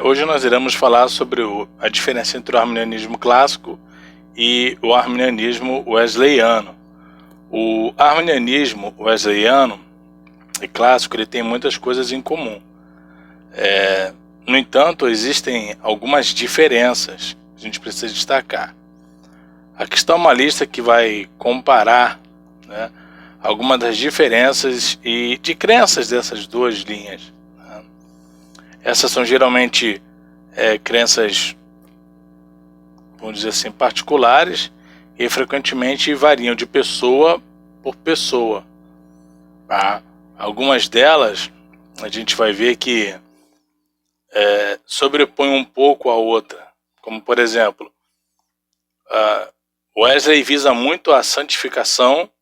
Hoje nós iremos falar sobre a diferença entre o arminianismo clássico e o arminianismo wesleyano. O arminianismo wesleyano e clássico ele tem muitas coisas em comum. No entanto, existem algumas diferenças que a gente precisa destacar. Aqui está uma lista que vai comparar, né, algumas das diferenças e de crenças dessas duas linhas. Essas são geralmente crenças, vamos dizer assim, particulares e frequentemente variam de pessoa por pessoa. Tá? Algumas delas a gente vai ver que sobrepõem um pouco a outra, como por exemplo, Wesley visa muito a santificação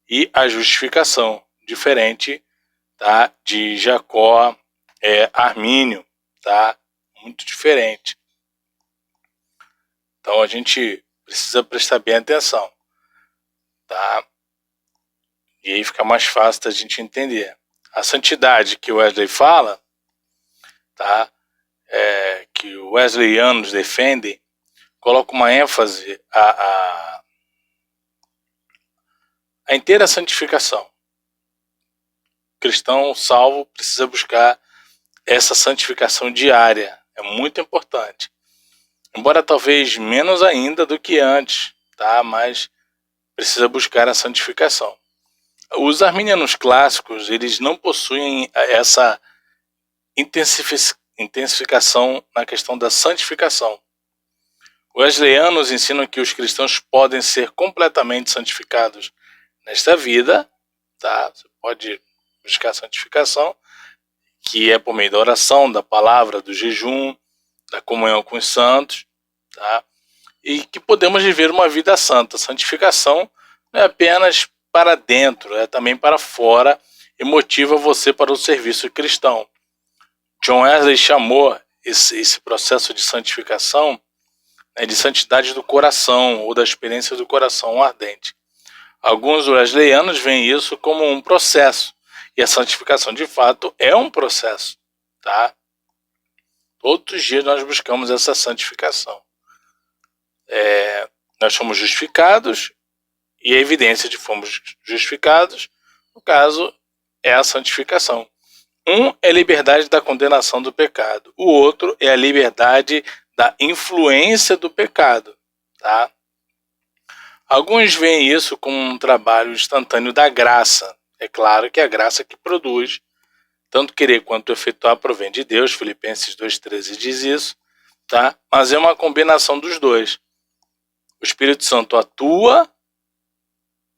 e a justificação, diferente, tá, de Jacó Armínio, tá? Muito diferente. Então a gente precisa prestar bem atenção, tá? E aí fica mais fácil da gente entender. A santidade que o Wesley fala, tá? Que os wesleyanos defendem, coloca uma ênfase a inteira santificação. O cristão salvo precisa buscar essa santificação diária, é muito importante. Embora talvez menos ainda do que antes, tá? Mas precisa buscar a santificação. Os arminianos clássicos, eles não possuem essa intensificação na questão da santificação. Os wesleyanos ensinam que os cristãos podem ser completamente santificados nesta vida, tá? Você pode buscar a santificação, que é por meio da oração, da palavra, do jejum, da comunhão com os santos, tá? E que podemos viver uma vida santa. Santificação não é apenas para dentro, é também para fora e motiva você para o serviço cristão. John Wesley chamou esse processo de santificação, né, de santidade do coração ou da experiência do coração ardente. Alguns wesleyanos veem isso como um processo, e a santificação de fato é um processo, tá? Todos os dias nós buscamos essa santificação. Nós somos justificados, e a evidência de fomos justificados, no caso, é a santificação. Um é a liberdade da condenação do pecado, o outro é a liberdade da influência do pecado, tá? Alguns veem isso como um trabalho instantâneo da graça. É claro que é a graça que produz, tanto querer quanto efetuar provém de Deus, Filipenses 2,13 diz isso, tá? Mas é uma combinação dos dois. O Espírito Santo atua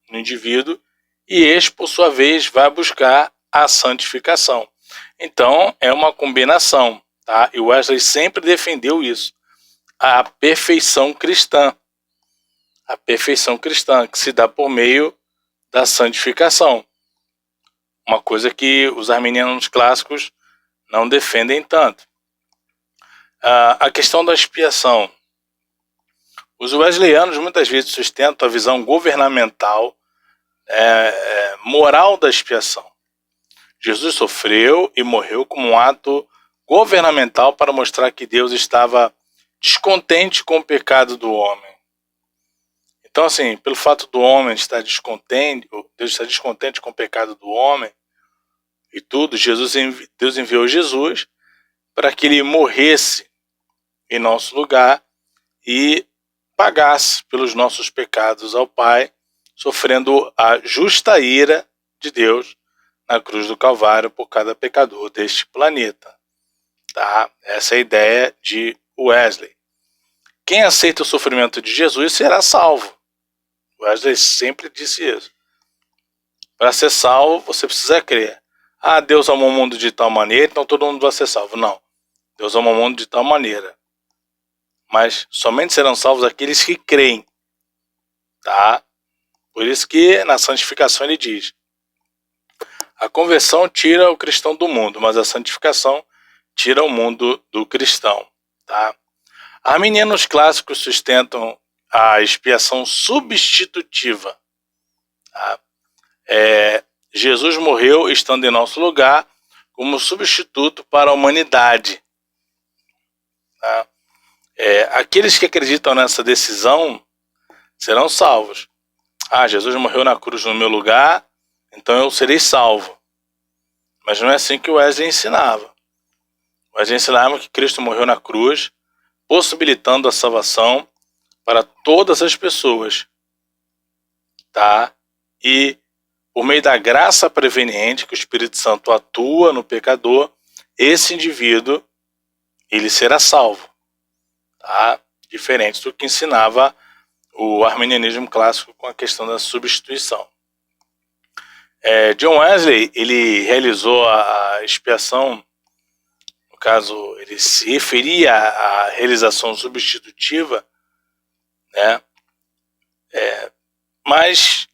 no indivíduo e este, por sua vez, vai buscar a santificação. Então, é uma combinação, tá? E Wesley sempre defendeu isso, a perfeição cristã. A perfeição cristã, que se dá por meio da santificação. Uma coisa que os arminianos clássicos não defendem tanto. A questão da expiação. Os wesleyanos muitas vezes sustentam a visão governamental, moral da expiação. Jesus sofreu e morreu como um ato governamental para mostrar que Deus estava descontente com o pecado do homem. Então, assim, pelo fato do homem estar descontente, Deus está descontente com o pecado do homem e tudo, Deus enviou Jesus para que ele morresse em nosso lugar e pagasse pelos nossos pecados ao Pai, sofrendo a justa ira de Deus na cruz do Calvário por cada pecador deste planeta. Tá? Essa é a ideia de Wesley. Quem aceita o sofrimento de Jesus será salvo. Wesley sempre disse isso. Para ser salvo, você precisa crer. Deus amou o mundo de tal maneira, então todo mundo vai ser salvo. Não. Deus amou o mundo de tal maneira. Mas somente serão salvos aqueles que creem. Tá? Por isso que na santificação ele diz: a conversão tira o cristão do mundo, mas a santificação tira o mundo do cristão. Tá? Arminianos clássicos sustentam a expiação substitutiva. Tá? Jesus morreu estando em nosso lugar como substituto para a humanidade. Né? Aqueles que acreditam nessa decisão serão salvos. Jesus morreu na cruz no meu lugar, então eu serei salvo. Mas não é assim que o Wesley ensinava. O Wesley ensinava que Cristo morreu na cruz, possibilitando a salvação para todas as pessoas. Tá? E por meio da graça preveniente que o Espírito Santo atua no pecador, esse indivíduo ele será salvo. Tá? Diferente do que ensinava o arminianismo clássico com a questão da substituição. John Wesley ele realizou a expiação, no caso ele se referia à realização substitutiva, né? Mas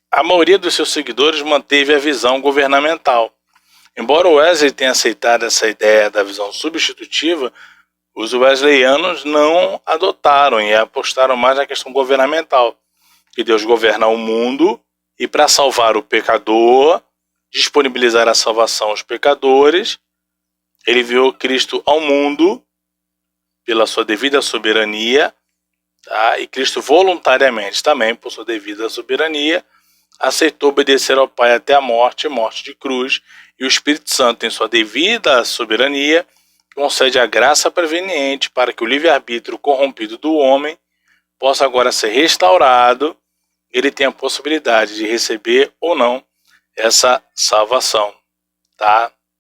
a maioria dos seus seguidores manteve a visão governamental. Embora Wesley tenha aceitado essa ideia da visão substitutiva, os wesleyanos não adotaram e apostaram mais na questão governamental, que Deus governa o mundo e para salvar o pecador, disponibilizar a salvação aos pecadores, ele enviou Cristo ao mundo pela sua devida soberania, tá? E Cristo voluntariamente também, por sua devida soberania, aceitou obedecer ao Pai até a morte de cruz, e o Espírito Santo, em sua devida soberania, concede a graça preveniente para que o livre-arbítrio corrompido do homem possa agora ser restaurado, ele tem a possibilidade de receber ou não essa salvação, tá?